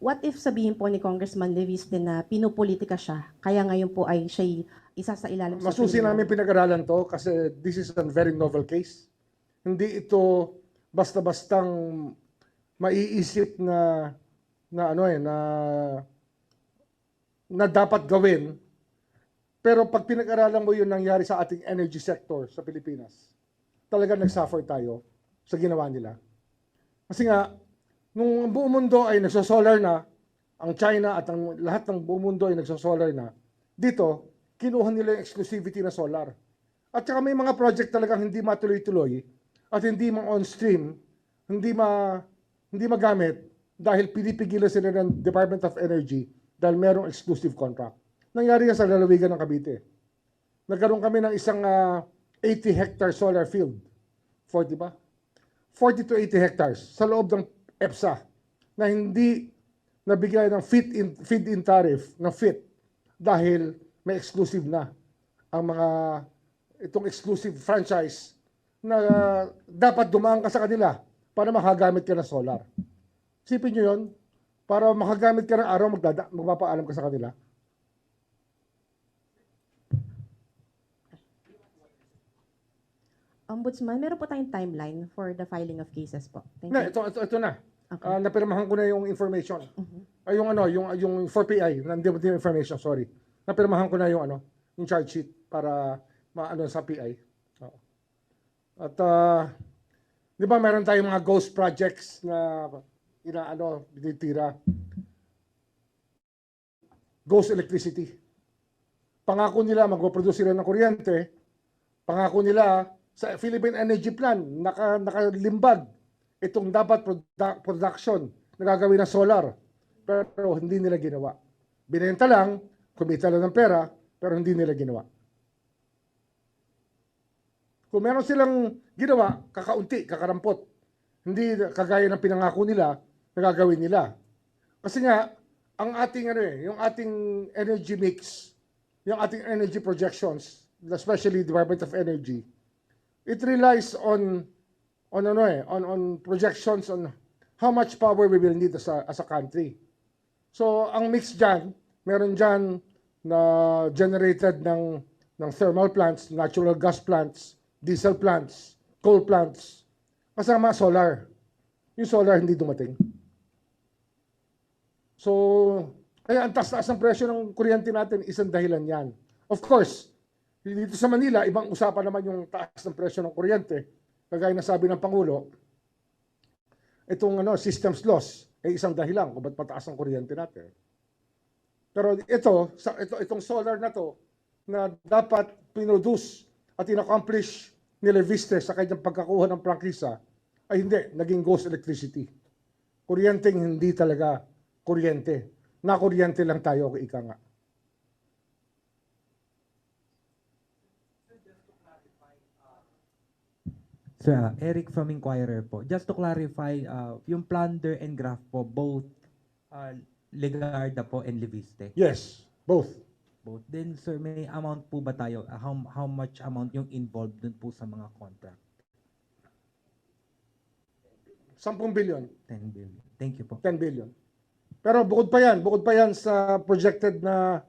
what if sabihin po ni Congressman Leviste na pinupolitika siya, kaya ngayon po ay siya isa sa ilalim sa Masusi kriminal? namin pinag-aralan to kasi this is a very novel case. Hindi ito basta-bastang maiisip na dapat gawin. Pero pag pinag-aralan mo yung nangyari sa ating energy sector sa Pilipinas, talaga nag-suffer tayo sa ginawa nila. Kasi nga, nung buong mundo ay nagsosolar na, ang China at ang lahat ng buong mundo ay nagsosolar na, dito, kinuha nila yung exclusivity na solar. At saka may mga project talagang hindi matuloy-tuloy at hindi ma-on-stream, hindi magamit dahil pinipigilan sila ng Department of Energy dahil merong exclusive contract. Nangyari yan sa lalawigan ng Cavite. Nagkaroon kami ng isang 80-hectare solar field. 40 ba? 40 to 80 hectares sa loob ng EPSA na hindi nabigay ng feed-in tariff na fit dahil may exclusive na ang itong exclusive franchise na dapat dumaan ka sa kanila para makagamit ka ng solar. Isipin nyo yun, para makagamit ka ng araw, magpapaalam ka sa kanila. Ombudsman, meron po tayong timeline for the filing of cases po. Thank Na, you. ito na. Okay. Napirmahan ko na yung information. Ay, yung 4PI, yung information, sorry. Napirmahan ko na yung charge sheet para sa PI. Oo. At di ba meron tayong mga ghost projects na binitira. Ghost electricity. Pangako nila magpo-produce sila ng kuryente. Pangako nila sa Philippine Energy Plan nakalimbag itong dapat production na gagawin ng solar. Pero hindi nila ginawa. Binenta lang, kumita lang ng pera, pero hindi nila ginawa. Kung meron silang ginawa, kakaunti, kakarampot. Hindi kagaya ng pinangako nila na gagawin nila. Kasi nga, ang ating yung ating energy mix, yung ating energy projections, especially Department of Energy, it relies on projections on how much power we will need as a country. So, ang mix dyan, meron dyan na generated ng thermal plants, natural gas plants, diesel plants, coal plants, kasama solar. Yung solar hindi dumating. So, kaya ang taas-taas ng presyo ng kuryente natin, isang dahilan yan. Of course, dito sa Manila, ibang usapan naman yung taas ng presyo ng kuryente. Kagaya na sabi ng Pangulo, itong systems loss ay isang dahilan kung ba't mataas ang kuryente natin. Pero itong solar na to, na dapat pinroduce at in-accomplish ni Leviste sa kanyang pagkakuha ng prangkisa, ay hindi, naging ghost electricity. Kuryenteng hindi talaga kuryente. Nakuryente lang tayo, ika nga. Sir, Eric from Inquirer po. Just to clarify, yung plunder and graft po, both Legarda po and Leviste? Yes, both. Both. Then, sir, may amount po ba tayo? How much amount yung involved dun po sa mga contract? 10 billion. 10 billion. Thank you po. 10 billion. Pero bukod pa yan sa projected na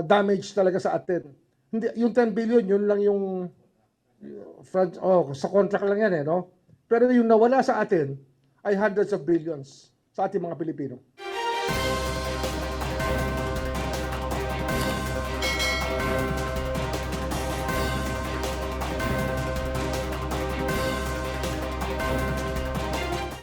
damage talaga sa atin. Hindi, yung 10 billion, yun lang yung sa contract lang yan no? Pero yung nawala sa atin ay hundreds of billions sa ating mga Pilipino.